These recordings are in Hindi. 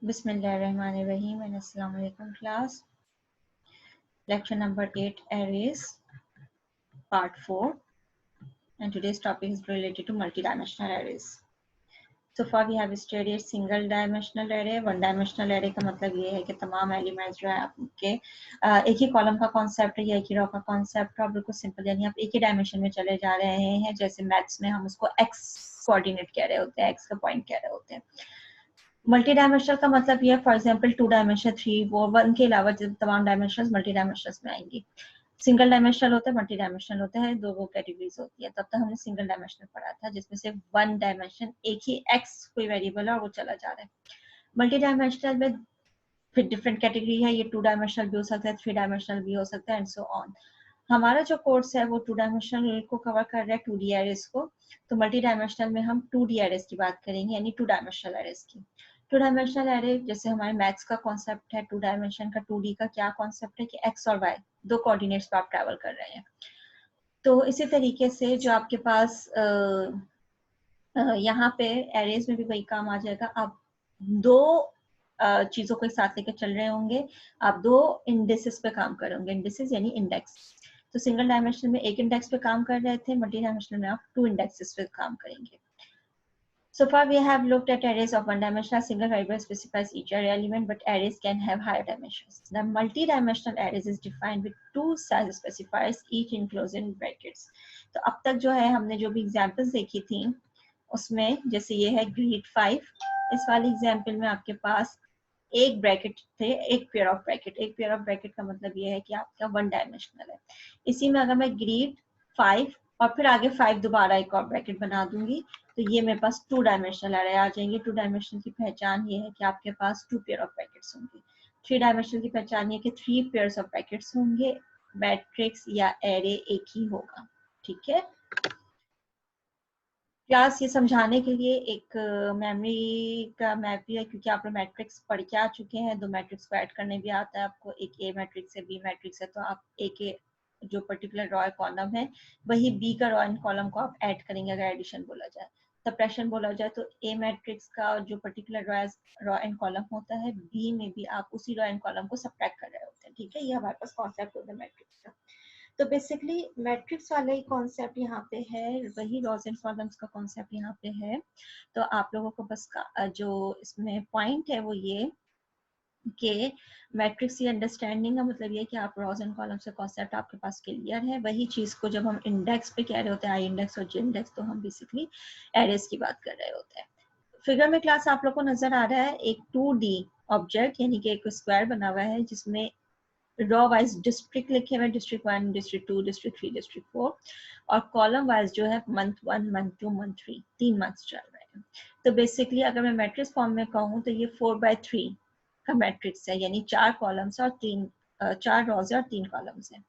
Bismillahirrahmanirrahim and Assalamu alaikum class. Lecture number 8 arrays part 4 and today's topic is related to multidimensional arrays. So far we have studied single dimensional array. One dimensional array का मतलब ये है कि तमाम एलिमेंट्स जो है आपके एक ही कॉलम का कॉन्सेप्ट है या एक ही रो का कॉन्सेप्ट है, बिल्कुल सिंपल, यानी आप एक ही डायमेंशन में चले जा रहे हैं। जैसे मैथ्स में हम उसको एक्स कोऑर्डिनेट कह रहे होते हैं, एक्स का पॉइंट कह रहे होते हैं। मल्टी डायमेंशनल का मतलब ये है, फॉर एग्जांपल 2 डायमेंशन 3 वो 1 के अलावा तमाम डायमेंशंस मल्टी डायमेंशनल्स में आएंगी। सिंगल डायमेंशनल होता है, मल्टी डायमेंशनल होता है, दो वो कैटेगरीज होती है। तब तक हमने सिंगल डायमेंशनल पढ़ा था जिसमें से 1 डायमेंशन एक ही एक्स कोई वेरिएबल है और वो चला जा रहा है। मल्टी डायमेंशनल में फिर डिफरेंट कैटेगरी है, ये 2 डायमेंशनल भी हो सकता है, 3 डायमेंशनल भी हो सकता है एंड सो ऑन। हमारा जो कोर्स है वो 2 डायमेंशनल को कवर कर रहा है, 2D एरेज को। तो मल्टी डायमेंशनल में हम 2D एरेज की बात करेंगे, यानी 2 डायमेंशनल एरेज की। 2 डायमेंशनल एरे जैसे हमारे मैथ्स का कॉन्सेप्ट है 2 डायमेंशन का, 2D का क्या कॉन्सेप्ट है कि एक्स और वाई दो कोऑर्डिनेट्स पर आप ट्रैवल कर रहे हैं। तो इसी तरीके से जो आपके पास यहाँ पे एरेज में भी वही काम आ जाएगा। आप दो चीजों को एक साथ लेकर चल रहे होंगे, आप दो इंडेक्सेस पे काम कर रहे होंगे। इंडेक्सेस यानी इंडेक्स। तो सिंगल डायमेंशन में एक इंडेक्स पे काम कर रहे थे, मल्टी डायमेंशनल में आप 2 इंडेक्सेस पे काम करेंगे। So far we have looked at arrays of one dimensional. Single variable specifies each array element, but arrays can have higher dimensions. The multi-dimensional arrays is defined with two size specifiers, each enclosed in brackets. तो अब तक जो है हमने जो भी एग्जांपल्स देखी थी उसमें जैसे ये है ग्रीड 5, इस वाले एग्जांपल में आपके पास एक ब्रैकेट थे, एक पेयर ऑफ ब्रैकेट। एक पेयर ऑफ ब्रैकेट का मतलब ये है कि आपका 1 डायमेंशनल है। इसी में अगर मैं ग्रीड 5 और फिर आगे 5 दोबारा एक और ब्रैकेट बना दूंगी तो ये मेरे पास 2 डायमेंशनल एरे आ जाएंगे। 2 डायमेंशनल की पहचान ये है कि आपके पास 2 पेयर ऑफ ब्रैकेट्स होंगे। 3 डायमेंशनल की पहचान ये कि 3 पेयर्स ऑफ ब्रैकेट्स होंगे। मैट्रिक्स या एरे एक ही होगा। ठीक है क्लास, ये समझाने के लिए एक मेमोरी का मैप भी है, क्योंकि आप लोग मैट्रिक्स पढ़ के आ चुके हैं। दो मैट्रिक्स को ऐड करने भी आता है आपको, एक ए मैट्रिक्स है, बी मैट्रिक्स है। तो आप ए के जो पर्टिकुलर रॉ कॉलम है वही बी का रॉ एंड कॉलम को आप ऐड करेंगे अगर एडिशन बोला जाए। सब्ट्रैक्शन बोला जाए तो ए मैट्रिक्स का जो पर्टिकुलर रॉ एंड कॉलम होता है, बी में भी आप उसी रॉ एंड कॉलम को सब्ट्रैक्ट कर रहे होते हैं। ठीक है, ये हमारे पास कॉन्सेप्ट होता है मैट्रिक्स का। तो बेसिकली मैट्रिक्स वाला ही कॉन्सेप्ट यहाँ पे है, वही रॉज एंड कॉलम्स का कॉन्सेप्ट यहाँ पे है। तो आप लोगों को बस जो इसमें पॉइंट है वो ये कि मैट्रिक्स की अंडरस्टैंडिंग का मतलब ये कि आप रॉज एंड कॉलम्स का कॉन्सेप्ट आपके पास क्लियर है। वही चीज को जब हम इंडेक्स पे कह रहे होते हैं, आई इंडेक्स और जे इंडेक्स, तो हम बेसिकली एरेज की बात कर रहे होते हैं। फिगर में क्लास आप लोग को नजर आ रहा है एक 2D ऑब्जेक्ट, यानी कि एक स्क्वायर बना हुआ है जिसमें रॉ वाइज डिस्ट्रिक्ट लिखे हुए, डिस्ट्रिक्ट 1, डिस्ट्रिक्ट 2, डिस्ट्रिक्ट 3, डिस्ट्रिक्ट 4, और कॉलम वाइज जो है मंथ 1, मंथ 2, मंथ 3, 3 मंथ्स चल रहे हैं। तो बेसिकली अगर मैं मैट्रिक्स फॉर्म में कहूँ तो ये 4/3 का मैट्रिक्स है, यानी 4 कॉलम्स और 4 रॉज और 3 कॉलम्स हैं।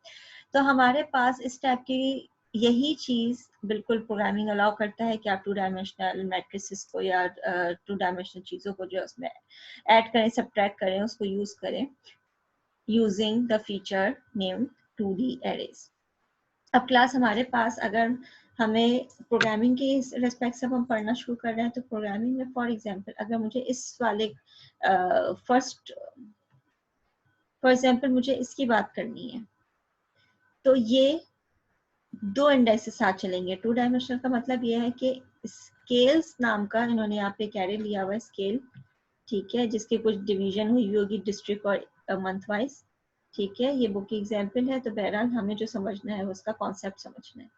तो हमारे पास इस टाइप की यही चीज बिल्कुल प्रोग्रामिंग अलाउ करता है कि आप 2 डायमेंशनल मैट्रिसेस को या 2 डायमेंशनल चीजों को जो उसमें ऐड करें, सब्ट्रैक्ट करें, उसको यूज करें using the feature named 2D arrays. अब क्लास हमारे पास अगर हमें प्रोग्रामिंग के रेस्पेक्ट से हम पढ़ना शुरू कर रहे हैं तो प्रोग्रामिंग में फॉर एग्जांपल अगर मुझे इस वाले फॉर एग्जांपल मुझे इसकी बात करनी है तो ये 2 इंडेक्स साथ चलेंगे। 2 डायमेंशनल का मतलब ये है कि स्केल्स नाम का इन्होंने यहाँ पे एक एरे लिया हुआ है, स्केल, ठीक है, जिसकी कुछ डिवीजन हुई होगी डिस्ट्रिक्ट और मंथ वाइज। ठीक है, ये बुक की एग्जाम्पल है, तो बहरहाल हमें जो समझना है उसका कॉन्सेप्ट समझना है।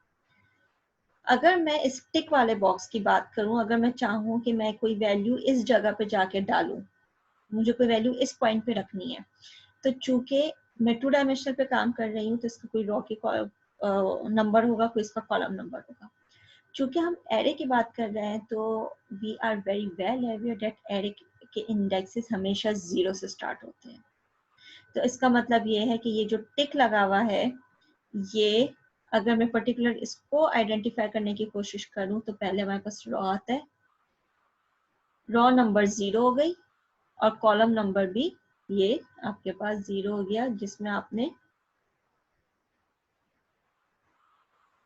अगर मैं इस टिक वाले बॉक्स की बात करूं, अगर मैं चाहूं कि मैं कोई वैल्यू इस जगह पे जाके डालूं, मुझे कोई वैल्यू इस पॉइंट पे रखनी है, तो चूंकि मैं 2 डायमेंशनल पे काम कर रही हूँ तो इसका कोई रॉ की नंबर होगा, कोई इसका कॉलम नंबर होगा। चूंकि हम एरे की बात कर रहे हैं तो we are very well aware that array के इंडेक्सेस हमेशा 0 से स्टार्ट होते हैं। तो इसका मतलब ये है कि ये जो टिक लगा हुआ है, ये अगर मैं पर्टिकुलर इसको आइडेंटिफाई करने की कोशिश करूं तो पहले हमारे पास रॉ आता है, रॉ नंबर 0 हो गई और कॉलम नंबर भी ये आपके पास 0 हो गया, जिसमें आपने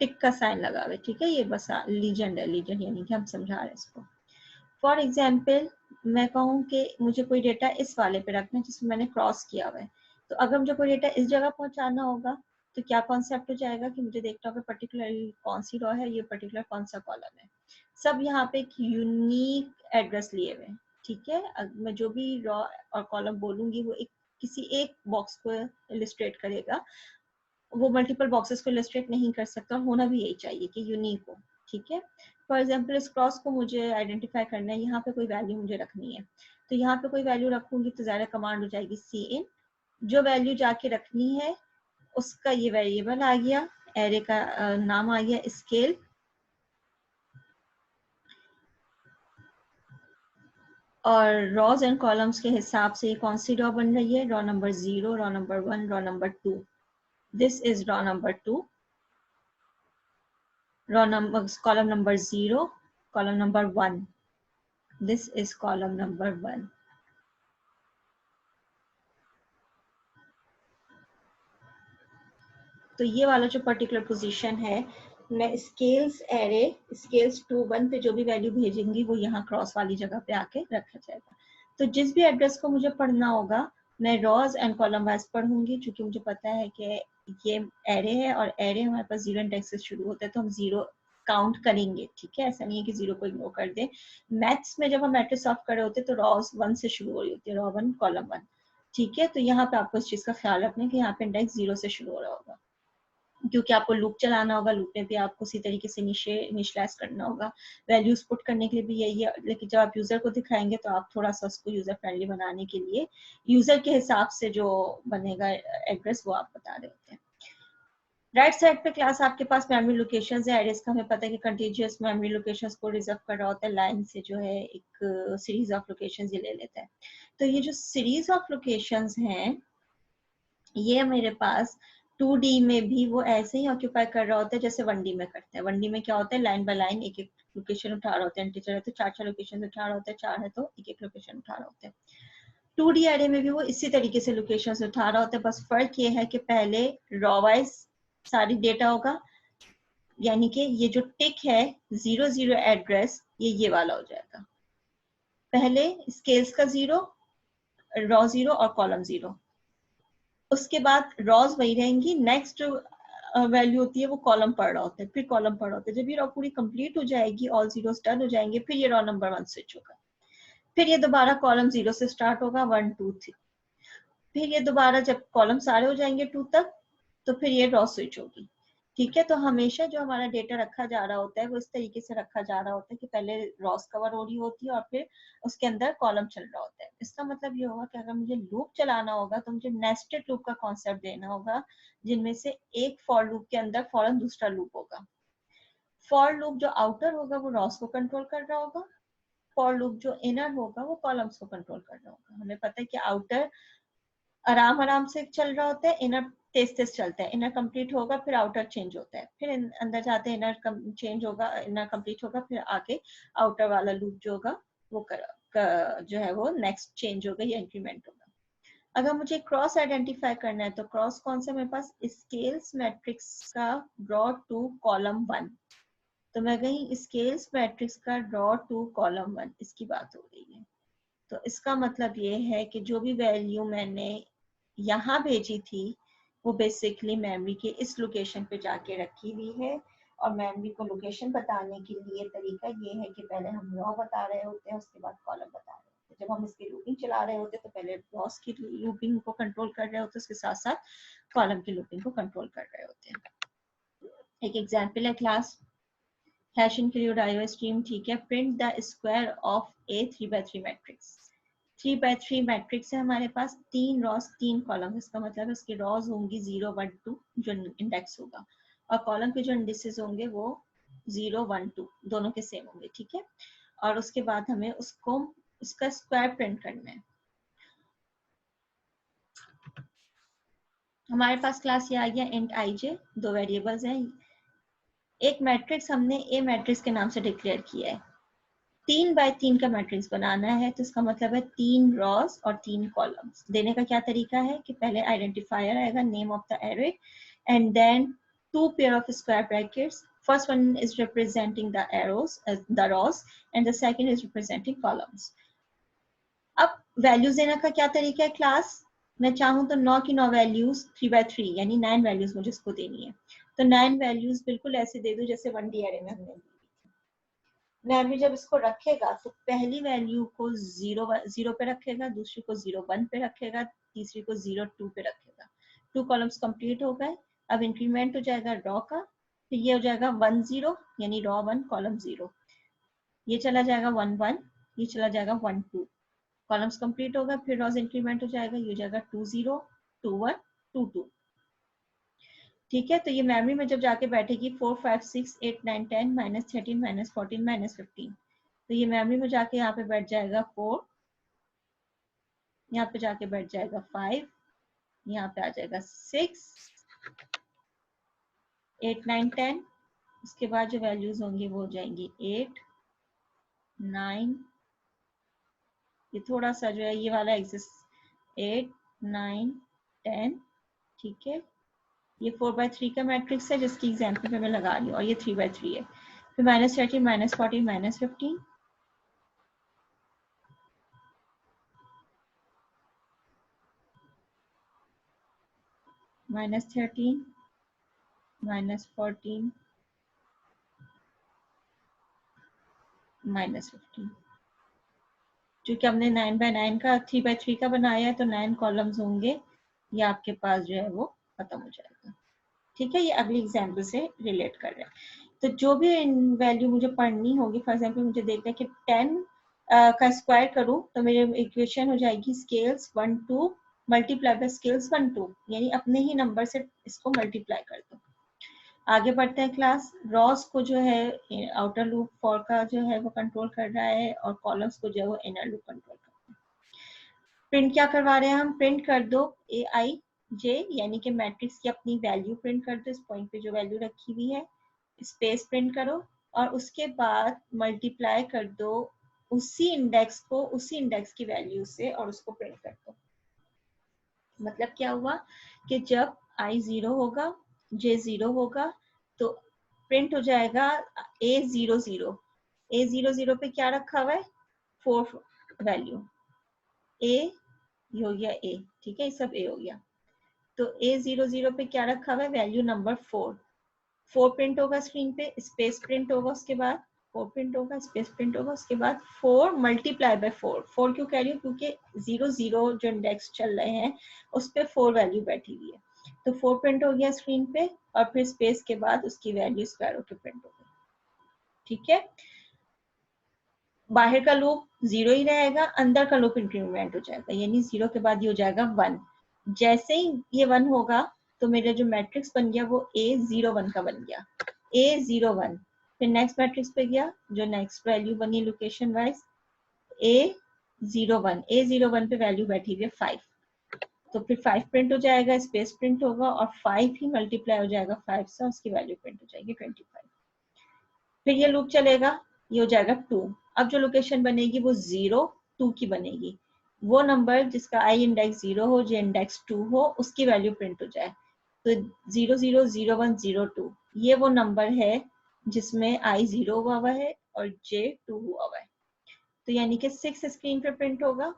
टिक का साइन लगा हुआ है। ठीक है, ये बस लीजेंड है, लीजेंड यानी कि हम समझा रहे हैं इसको। फॉर एग्जाम्पल मैं कहूँ कि मुझे कोई डेटा इस वाले पे रखना है जिसमें मैंने क्रॉस किया हुआ है, तो अगर मुझे कोई डेटा इस जगह पहुंचाना होगा तो क्या कॉन्सेप्ट हो जाएगा कि मुझे देखना होगा पर्टिकुलरली कौन सी रॉ है, ये पर्टिकुलर कौन सा कॉलम है। सब यहाँ पे एक यूनिक एड्रेस लिए हुए हैं, ठीक है। मैं जो भी रॉ और कॉलम बोलूंगी वो एक किसी एक बॉक्स को इलिस्ट्रेट करेगा, वो मल्टीपल बॉक्सेस को इलस्ट्रेट नहीं कर सकता, और होना भी यही चाहिए कि यूनिक हो, ठीक है। फॉर एग्जाम्पल इस क्रॉस को मुझे आइडेंटिफाई करना है, यहाँ पे कोई वैल्यू मुझे रखनी है, तो यहाँ पे कोई वैल्यू रखूंगी तो ज़्यादा कमांड हो जाएगी सी इन, जो वैल्यू जाके रखनी है उसका ये वेरिएबल आ गया, एरे का नाम आ गया स्केल, और रॉज एंड कॉलम्स के हिसाब से कौन सी रॉ बन रही है, raw number 0, raw number 1, raw number 2। This is raw number 2, raw number column number 0, column number 1, this is column number 1। तो ये वाला जो पर्टिकुलर पोजीशन है, मैं स्केल्स एरे स्केल्स टू 1 पे जो भी वैल्यू भेजेंगी वो यहाँ क्रॉस वाली जगह पे आके रखा जाएगा। तो जिस भी एड्रेस को मुझे पढ़ना होगा मैं रॉज एंड कॉलम वाइज पढ़ूंगी, क्योंकि मुझे पता है कि ये एरे है और एरे हमारे पास 0 इंडेक्स से शुरू होता है, तो हम 0 काउंट करेंगे, ठीक है। ऐसा नहीं है कि 0 को इग्नोर कर दे। मैथ्स में जब हम मैट्रिक्स सॉल्व कर रहे होते तो रॉज 1 से शुरू हो रही होती है, रॉ 1 कॉलम 1, ठीक है। तो यहाँ पे आपको इस चीज का ख्याल रखना है कि यहाँ पे इंडेक्स 0 से शुरू हो रहा होगा, क्योंकि आपको लूप चलाना होगा, लूप में भी आपको उसी तरीके से इनिशियलाइज करना होगा। वैल्यूज पुट करने के लिए भी यही है, लेकिन जब आप यूजर को दिखाएंगे तो आप थोड़ा सा उसको यूजर फ्रेंडली बनाने के लिए यूजर के हिसाब से जो बनेगा एड्रेस वो आप बता रहे होते हैं। राइट साइड पे क्लास आपके पास मेमोरी लोकेशंस है, एड्रेस का हमें पता है कि कंटीजियस मेमोरी लोकेशंस को रिजर्व कर रहा होता है, लाइन से जो है एक सीरीज ऑफ लोकेशंस ये ले लेता है। तो ये जो सीरीज ऑफ लोकेशंस हैं ये मेरे पास 2D में भी वो ऐसे ही ऑक्यूपाई कर रहा होता है जैसे 1D में करते हैं। 1D में क्या होता है, लाइन बाय लाइन एक एक लोकेशन उठा रहा होता है, इंटीजर है तो 4 लोकेशन उठा रहा होता है, 4 है तो एक एक लोकेशन उठा रहा होता है। 2D एरे में भी वो इसी तरीके से लोकेशन उठा रहा होता है, बस फर्क ये है कि पहले रॉ वाइज सारी डेटा होगा, यानी कि ये जो टिक है 0 एड्रेस ये वाला हो जाएगा, पहले स्केल्स का 0, रॉ 0 और कॉलम 0। उसके बाद रॉज वही रहेंगी, नेक्स्ट वैल्यू होती है वो कॉलम पढ़ रहा होता है, फिर कॉलम पढ़ रहा होता है। जब ये रॉ पूरी कंप्लीट हो जाएगी, ऑल जीरोस डन हो जाएंगे, फिर ये रॉ नंबर 1 स्विच होगा, फिर ये दोबारा कॉलम 0 से स्टार्ट होगा 1 2 3, फिर ये दोबारा जब कॉलम सारे हो जाएंगे 2 तक तो फिर ये रॉ स्विच होगी, ठीक है। तो हमेशा जो हमारा डेटा रखा जा रहा होता है वो इस तरीके से रखा जा रहा होता है कि पहले रॉस कवर हो रही होती है और फिर उसके अंदर कॉलम चल रहा होता है। इसका मतलब ये होगा कि अगर मुझे लूप चलाना होगा तो मुझे नेस्टेड लूप का कॉन्सेप्ट देना होगा, जिनमें से एक फॉर लूप के अंदर फौरन दूसरा लूप होगा। फॉर लूप जो आउटर होगा वो रॉस को कंट्रोल कर रहा होगा, फॉर लूप जो इनर होगा वो कॉलम्स को कंट्रोल कर रहा होगा। हमें पता है कि आउटर आराम आराम से चल रहा होता है, इनर तेज तेज चलता है, इनर कंप्लीट होगा फिर आउटर चेंज होता है, फिर अंदर जाते हैं इनर चेंज होगा, इनर कंप्लीट होगा, फिर आगे आउटर वाला लूप जो होगा वो जो है वो नेक्स्ट चेंज होगा या इंक्रीमेंट होगा। अगर मुझे क्रॉस आइडेंटिफाई करना है तो क्रॉस कौन सा मेरे पास, स्केल्स मैट्रिक्स का ड्रॉ टू कॉलम 1, तो मैं कहीं स्केल्स मैट्रिक्स का ड्रॉ टू कॉलम 1 इसकी बात हो रही है। तो इसका मतलब ये है कि जो भी वैल्यू मैंने यहाँ भेजी थी वो बेसिकली मेमोरी के इस लोकेशन पे जाके रखी हुई है, और मेमोरी को लोकेशन बताने के लिए तरीका ये है कि पहले हम रॉ बता रहे होते हैं, उसके बाद कॉलम बता रहे होते हैं। जब हम इसकी लूपिंग चला रहे होते हैं तो पहले रॉस की लूपिंग को कंट्रोल कर रहे होते हैं, उसके साथ साथ कॉलम की लूपिंग को कंट्रोल कर रहे होते हैं। एक एग्जाम्पल है class hash include IO stream, ठीक है। Print the square of A 3x3 matrix. 3x3 matrix है हमारे पास, 3 रॉस 3 कॉलम, इसका मतलब है उसकी रॉज होंगी 0 1 2 जो इंडेक्स होगा, और कॉलम के जो इंडिसेस होंगे वो 0 1 2 दोनों के सेम होंगे, ठीक है। और उसके बाद हमें उसको उसका स्क्वायर प्रिंट करना है। हमारे पास क्लास ये आ गया इंट आई जे, 2 वेरिएबल्स हैं। एक मैट्रिक्स हमने ए मैट्रिक्स के नाम से डिक्लेयर किया है, 3x3 का मैट्रिक्स बनाना है, तो इसका मतलब है 3 रॉस और 3 कॉलम्स। देने का क्या तरीका है कि पहले आइडेंटिफायर आएगा, name of the array, and then 2 pair of square brackets, first one is representing the arrows the rows and the second is representing columns. Values देने का क्या तरीका है क्लास, मैं चाहूँ तो 9 की 9 वैल्यूज 3 by 3 यानी 9 वैल्यूज मुझे इसको देनी है, तो 9 वैल्यूज बिल्कुल ऐसे दे दूं जैसे 1D एरे में हमने दी। मेमोरी जब इसको रखेगा तो पहली वैल्यू को 0 पे रखेगा, दूसरी को 0 1 पे रखेगा, तीसरी को 0 2 पे रखेगा। 2 कॉलम्स कंप्लीट हो गए। अब इंक्रीमेंट हो जाएगा रॉ का, फिर ये हो जाएगा 1 0 यानी रॉ 1 कॉलम 0, ये चला जाएगा 1 1, ये चला जाएगा 1 2, कॉलम्स कंप्लीट होगा, फिर रॉज इंक्रीमेंट हो जाएगा, ये हो जाएगा 2 0 2 1 2 2। ठीक है, तो ये मेमोरी में जब जाके बैठेगी 4 5 6 8 9 10 -13 -14 -15, तो ये मेमोरी में जाके यहाँ पे बैठ जाएगा 4, यहाँ पे जाके बैठ जाएगा 5, यहाँ पे आ जाएगा 6 8 9 10, उसके बाद जो वैल्यूज होंगी वो हो जाएंगी 8 9, ये थोड़ा सा जो है ये वाला एग्जिस्ट 8 9 10। ठीक है, ये 4/3 का मैट्रिक्स है जिसकी एग्जाम्पल पे मैं लगा रही हूँ, और ये 3/3 है। फिर -13 -14 -15, -13 -14 -15। क्योंकि हमने 9/9 का 3/3 का बनाया है तो 9 कॉलम्स होंगे, ये आपके पास जो है वो खत्म हो जाएगा। ठीक है, ये अगली एग्जाम्पल से रिलेट कर रहे हैं। तो जो भी वैल्यू मुझे पढ़नी होगी, फॉर एग्जाम्पल मुझे देखना है कि 10 का स्क्वायर करूं तो मेरी इक्वेशन हो जाएगी स्केल्स 1 2 मल्टीप्लाई बाय स्केल्स 1 2, यानी अपने ही नंबर से इसको मल्टीप्लाई कर दो। आगे बढ़ते हैं क्लास। रॉस को जो है आउटर लूप फॉर का जो है वो कंट्रोल कर रहा है, और कॉलम्स को जो है वो इनर लूप कंट्रोल कर रहा है। प्रिंट क्या करवा रहे हैं हम, प्रिंट कर दो ए आई जे, यानी कि मैट्रिक्स की अपनी वैल्यू प्रिंट कर दो, इस पॉइंट पे जो वैल्यू रखी हुई है, स्पेस प्रिंट करो, और उसके बाद मल्टीप्लाई कर दो उसी इंडेक्स को उसी इंडेक्स की वैल्यू से, और उसको प्रिंट कर दो। मतलब क्या हुआ कि जब i 0 होगा j 0 होगा तो प्रिंट हो जाएगा a 0 0, a 0 0 पे क्या रखा हुआ है 4 वैल्यू, a ये हो गया a, ठीक है, ये सब a हो गया। तो a 0 0 पे क्या रखा हुआ है वैल्यू नंबर 4, 4 प्रिंट होगा स्क्रीन पे, स्पेस प्रिंट होगा, उसके बाद 4 प्रिंट होगा, स्पेस प्रिंट होगा, उसके बाद 4 मल्टीप्लाई बाय 4। 4 क्यों कह रही हूँ, क्योंकि 0 0 जो इंडेक्स चल रहे हैं उस पर 4 वैल्यू बैठी हुई है, तो 4 प्रिंट हो गया स्क्रीन पे, और फिर स्पेस के बाद उसकी वैल्यू स्क्वायर होकर प्रिंट हो गई। ठीक है, बाहर का लूप 0 ही रहेगा, अंदर का लूप इंक्रीमेंट हो जाएगा, यानी 0 के बाद ये हो जाएगा 1। जैसे ही ये 1 होगा तो मेरा जो मैट्रिक्स बन गया वो a 0 1 का बन गया, a 0 1। फिर नेक्स्ट मैट्रिक्स पे गया, जो नेक्स्ट वैल्यू बनी लोकेशन वाइज a 0 1 पे वैल्यू बैठी हुई है 5, तो फिर 5 प्रिंट हो जाएगा, स्पेस प्रिंट होगा, और 5 ही मल्टीप्लाई हो जाएगा 5 से, उसकी वैल्यू प्रिंट हो जाएगी 25। फिर ये लूप चलेगा, ये हो जाएगा 2। अब जो लोकेशन बनेगी वो 0 2 की बनेगी, वो नंबर जिसका आई इंडेक्स 0 हो, जे इंडेक्स 2 हो, उसकी वैल्यू प्रिंट हो जाए। तो 0 0 0 1 0 2 ये वो नंबर है जिसमें आई 0 हुआ है और जे 2 हुआ है, तो यानी कि 6 स्क्रीन पे प्रिंट होगा,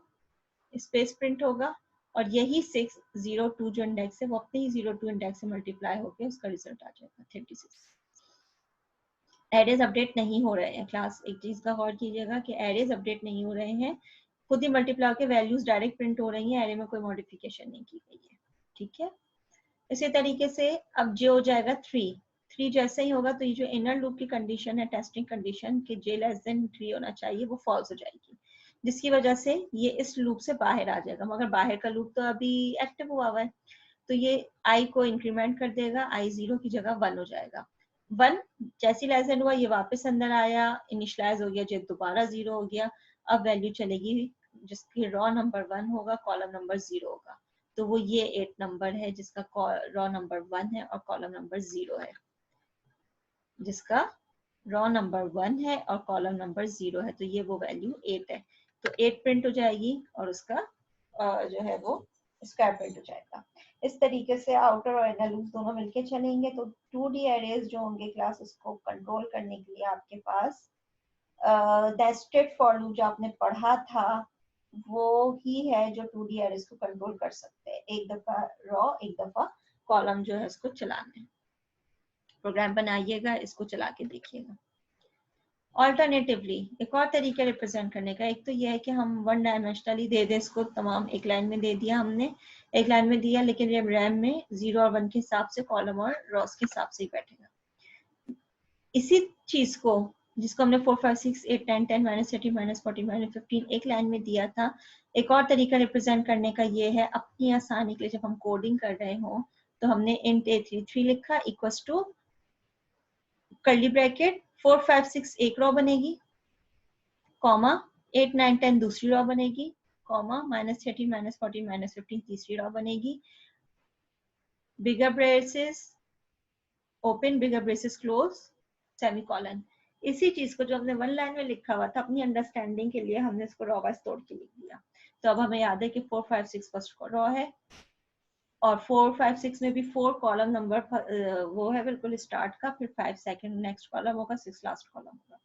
स्पेस प्रिंट होगा, और यही 6 0 2 जो इंडेक्स है वो अपने ही 0 2 इंडेक्स से मल्टीप्लाई होकर उसका रिजल्ट आ जाएगा 36। एरेज अपडेट नहीं हो रहे हैं क्लास, एक चीज का गौर कीजिएगा कि एरेज अपडेट नहीं हो रहे हैं, खुद ही मल्टीप्लाई के वैल्यूज डायरेक्ट प्रिंट हो रही हैं, एरे में कोई मॉडिफिकेशन नहीं की गई है। ठीक है, इसी तरीके से अब जे हो जाएगा 3, 3 जैसे ही होगा तो ये जो इनर लूप की कंडीशन है, टेस्टिंग कंडीशन कि जे लेस देन 3 होना चाहिए, वो फॉल्स हो जाएगी, जिसकी वजह से ये इस लूप से बाहर आ जाएगा, मगर बाहर का लूप तो अभी एक्टिव हुआ है, तो ये आई को इंक्रीमेंट कर देगा, आई 0 की जगह 1 हो जाएगा। 1 जैसी लेस देन हुआ ये वापस अंदर आया, इनिशलाइज हो गया, जब दोबारा 0 हो गया, अब वैल्यू चलेगी जिसकी रॉ नंबर 1 होगा, कॉलम नंबर 0 होगा, तो वो ये 8 नंबर है जिसका रॉ नंबर 1 है और कॉलम नंबर 0 है, जिसका रॉ नंबर 1 है और कॉलम नंबर 0 है, तो ये वो वैल्यू 8 है, तो 8 प्रिंट हो जाएगी और उसका जो है वो स्क्वायर प्रिंट हो जाएगा। इस तरीके से आउटर और इनर लूप दोनों मिलके चलेंगे, तो 2D एरेज जो होंगे क्लास उसको कंट्रोल करने के लिए आपके पास नेस्टेड फॉर लूप जो आपने पढ़ा था वो ही है जो 2D एरेज को कंट्रोल कर सकते हैं। एक दफा रॉ, एक दफा कॉलम जो है उसको चलाना है। प्रोग्राम बनाइएगा, इसको चला के देखिएगा। ऑल्टरनेटिवली एक और तरीका रिप्रेजेंट करने का, एक तो ये है कि हम वन डायमेंशनली दे दें इसको, तमाम एक लाइन में दे दिया हमने, एक लाइन में दिया, लेकिन ये रैम में 0 और 1 के हिसाब से कॉलम और रॉस के हिसाब से ही बैठेगा। इसी चीज को जिसको हमने 4 5 6 8 10 10 -30 -40 -15 एक लाइन में दिया था, एक और तरीका रिप्रेजेंट करने का ये है, अपनी आसानी के लिए जब हम कोडिंग कर रहे हो तो हमने int a33 लिखा इक्वल्स टू कर्ली ब्रैकेट 4 5 6 एक रो बनेगी, कॉमा 8 9 10 दूसरी रो बनेगी, कॉमा -30 -40 -15 तीसरी रो बनेगी, बिगर ब्रेसेस ओपन, बिगर ब्रेसेस क्लोज, सेमीकोलन। इसी चीज को जो हमने वन लाइन में लिखा हुआ था अपनी अंडरस्टैंडिंग के लिए हमने इसको रॉ वाइज तोड़ के लिख दिया। तो अब हमें याद है कि 4 5 6 फर्स्ट रॉ है और 4 5 6 में भी 4 कॉलम नंबर वो है बिल्कुल स्टार्ट का, फिर 5 सेकंड नेक्स्ट कॉलम होगा, 6 लास्ट कॉलम होगा।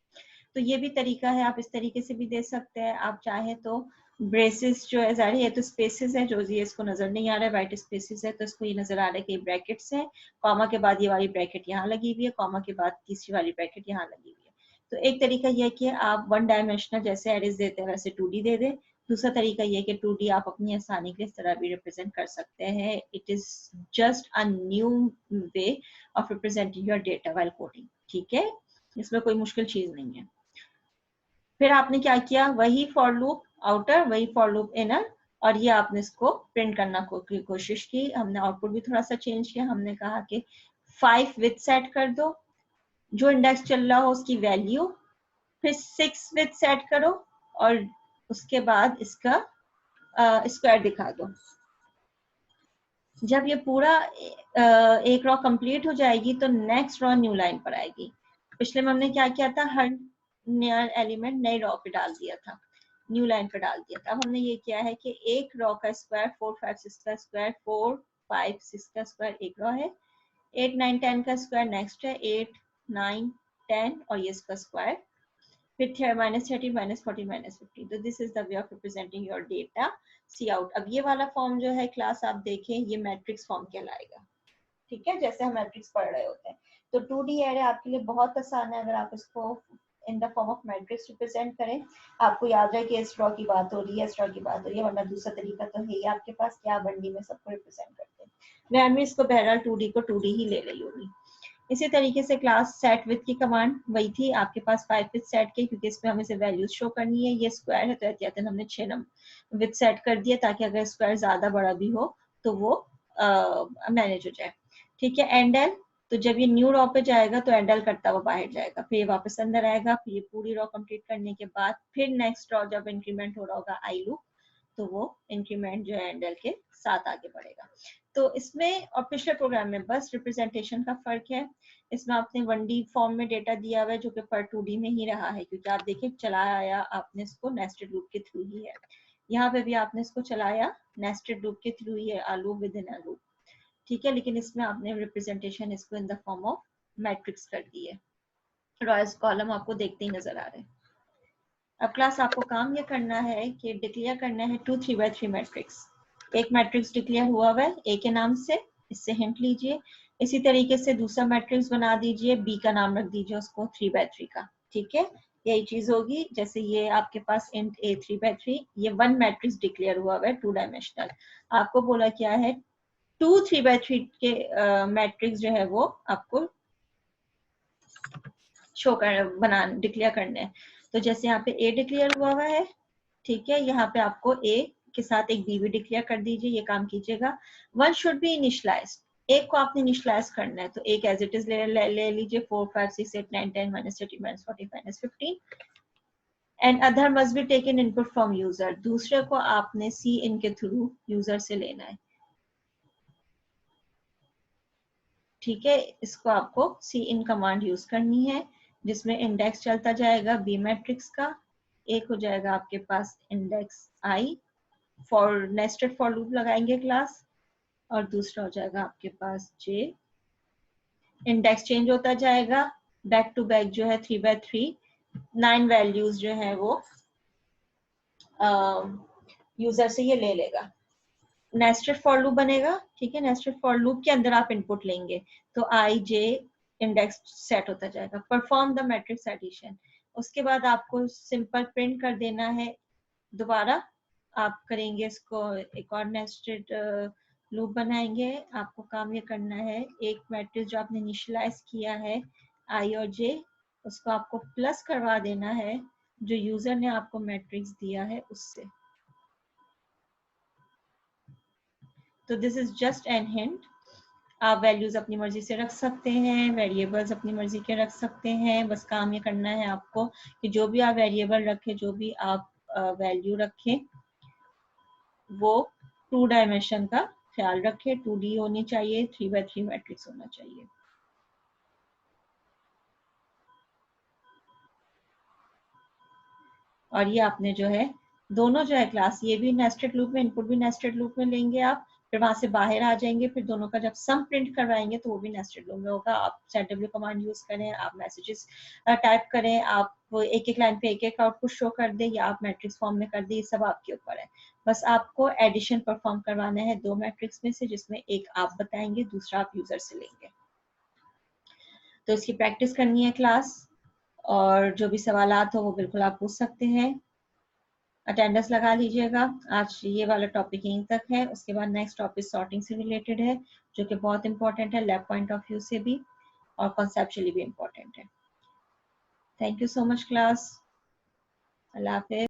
तो ये भी तरीका है, आप इस तरीके से भी दे सकते हैं। आप चाहे तो ब्रेसेस जो है, जाहिर है तो स्पेसेस है, जो ये इसको नजर नहीं आ रहा है, वाइट स्पेसेस है, तो इसको ये नजर आ रहा है कि ब्रैकेट्स है, कॉमा के बाद ये वाली ब्रैकेट यहाँ लगी हुई है, कॉमा के बाद तीसरी वाली ब्रैकेट यहाँ लगी हुई है। तो एक तरीका यह है कि आप वन डायमेंशनल जैसे एरेज देते हैं वैसे 2D दे दें। दूसरा तरीका यह कि 2D आप अपनी आसानी के इस तरह भी रिप्रेजेंट कर सकते हैं। It is just a new way of representing your data while coding. ठीक है, इसमें कोई मुश्किल चीज नहीं है। फिर आपने क्या किया, वही फॉर लूप आउटर, वही फॉर लूप इनर, और ये आपने इसको प्रिंट करना की कोशिश की। हमने आउटपुट भी थोड़ा सा चेंज किया, हमने कहा कि 5 विथ सेट कर दो, जो इंडेक्स चल रहा हो उसकी वैल्यू, फिर 6 विथ सेट करो और उसके बाद इसका स्क्वायर दिखा दो। जब ये पूरा एक रॉ कंप्लीट हो जाएगी तो नेक्स्ट रॉ न्यू लाइन पर आएगी। पिछले में हमने क्या किया था, हर नया एलिमेंट नई रॉ पे डाल दिया था, न्यू लाइन पे डाल दिया था। अब हमने ये किया है कि एक रॉ का स्क्वायर 4 5 6 का स्क्वायर 4 5 6 का स्क्वायर एक रॉ है, 8 9 10 का स्क्वायर नेक्स्ट है, 8 9 10 और ये इसका स्क्वायर, फिर -30 -40 -50। तो this is the way of representing your data see out. अब ये वाला फॉर्म जो है क्लास आप देखें, ये मैट्रिक्स फॉर्म कहलाएगा। ठीक है, जैसे हम मैट्रिक्स पढ़ रहे होते हैं। तो 2D एरे आपके लिए बहुत आसान है अगर आप इसको in the form of matrix represent करें। आपको याद है कि इस ड्रॉ की बात हो रही है, इस ड्रॉ की बात हो रही है, वरना दूसरा तरीका तो है ही आपके पास, क्या बंडी में सबको रिप्रेजेंट करते हैं। मैं भी इसको बहरहाल 2D को 2D ही ले रही होगी। इसी तरीके से क्लास सेट विथ की कमांड वही थी आपके पास 5 विथ सेट के, क्योंकि इसमें हमें से वैल्यूज शो करनी है। ये स्क्वायर है तो एहतियातन हमने 6 नंबर विथ सेट कर दिया, ताकि अगर स्क्वायर ज्यादा बड़ा भी हो तो वो मैनेज हो जाए। ठीक है, एंडल, तो जब ये न्यू रॉ पे जाएगा तो एंडल करता हुआ बाहर जाएगा, फिर ये वापस अंदर आएगा, फिर ये पूरी रॉ कंप्लीट करने के बाद फिर नेक्स्ट रॉ जब इंक्रीमेंट हो रहा होगा आई लूप, तो वो इंक्रीमेंट जो है एंडल के साथ आगे बढ़ेगा। तो इसमें और पिछले प्रोग्राम में बस रिप्रेजेंटेशन का फर्क है। इसमें आपने 1D फॉर्म में डेटा दिया हुआ है जो कि पर 2D में ही रहा है, क्योंकि आप देखिए चलाया आया आपने इसको नेस्टेड लूप के थ्रू ही है। यहाँ पे भी आपने इसको चलाया नेस्टेड लूप के थ्रू ही है, a loop within a loop. ठीक है, लेकिन इसमें आपने रिप्रेजेंटेशन इसको in the form of matrix कर दी है। रॉयस कॉलम आपको देखते ही नजर आ रहे हैं। अब क्लास आपको काम ये करना है कि डिक्लेयर करना है 2 3 by 3 मैट्रिक्स। एक मैट्रिक्स डिक्लेयर हुआ हुआ है ए के नाम से, इससे हिंट लीजिए। इसी तरीके से दूसरा मैट्रिक्स बना दीजिए, बी का नाम रख दीजिए उसको 3 by 3 का। ठीक है, यही चीज होगी। जैसे ये आपके पास इंट ए 3 by 3, ये वन मैट्रिक्स डिक्लेयर हुआ हुआ है 2 डायमेंशनल। आपको बोला क्या है, 2 3 by 3 के मैट्रिक्स जो है वो आपको शो कर बना डिक्लेयर करने हैं। तो जैसे यहाँ पे ए डिक्लेयर हुआ हुआ है, ठीक है, यहाँ पे आपको ए के साथ एक बी भी डिक्लेयर कर दीजिए। ये काम कीजिएगा, वन शुड बी इनिशियलाइज्ड। एक को आपने इनिशियलाइज करना है, तो एक एज इट इज ले लीजिए 4 5 6 8 9 10 -30 -40 -15 and other must be taken input from user. दूसरे को आपने सी इन के थ्रू यूजर से लेना है। ठीक है, इसको आपको सी इन कमांड यूज करनी है, जिसमें इंडेक्स चलता जाएगा बी मैट्रिक्स का। एक हो जाएगा आपके पास index i, for nested for loop लगाएंगे क्लास, और दूसरा हो जाएगा आपके पास जे। इंडेक्स चेंज होता जाएगा, बैक टू बैक जो है 3 by 3 9 वैल्यूज जो है वो यूजर से ये ले लेगा। नेस्टेड फॉर लूप बनेगा, ठीक है। नेस्टेड फॉर लूप के अंदर आप इनपुट लेंगे तो आई जे इंडेक्स सेट होता जाएगा। परफॉर्म द मैट्रिक्स एडिशन, उसके बाद आपको सिंपल प्रिंट कर देना है। दोबारा आप करेंगे इसको, एक और नेस्टेड लूप बनाएंगे। आपको काम ये करना है, एक मैट्रिक्स जो आपने इनिशियलाइज किया है आई और जे, उसको आपको प्लस करवा देना है जो यूजर ने आपको मैट्रिक्स दिया है उससे। तो this is just an hint. आप वैल्यूज अपनी मर्जी से रख सकते हैं, वेरिएबल्स अपनी मर्जी के रख सकते हैं। बस काम ये करना है आपको कि जो भी आप वेरिएबल रखें, जो भी आप वैल्यू रखें, वो 2 डायमेंशन का ख्याल रखें। 2D होनी चाहिए, 3x3 मैट्रिक्स होना चाहिए। और ये आपने जो है दोनों जो है क्लास, ये भी नेस्टेड लूप में, इनपुट भी नेस्टेड लूप में लेंगे आप, फिर वहां से बाहर आ जाएंगे, फिर दोनों का जब सम प्रिंट करवाएंगे तो वो भी नेस्टेड लूप में होगा। आप सेटडब्ल्यू कमांड यूज करें, आप मैसेजेस टाइप करें, आप एक एक लाइन पे एक एक आउटपुट शो कर दे, या आप मैट्रिक्स फॉर्म में कर दे, ये सब आपके ऊपर है। बस आपको एडिशन परफॉर्म करवाना है दो मैट्रिक्स में से, जिसमें एक आप बताएंगे, दूसरा आप यूजर से लेंगे। तो इसकी प्रैक्टिस करनी है क्लास, और जो भी सवालात हो वो बिल्कुल आप पूछ सकते हैं। अटेंडेंस लगा लीजिएगा। आज ये वाला टॉपिक यहीं तक है। उसके बाद नेक्स्ट टॉपिक सॉर्टिंग से रिलेटेड है, जो कि बहुत इंपॉर्टेंट है लैब पॉइंट ऑफ व्यू से भी, और कॉन्सेप्चुअली भी इंपॉर्टेंट है। Thank you so much class. Allah Hafiz.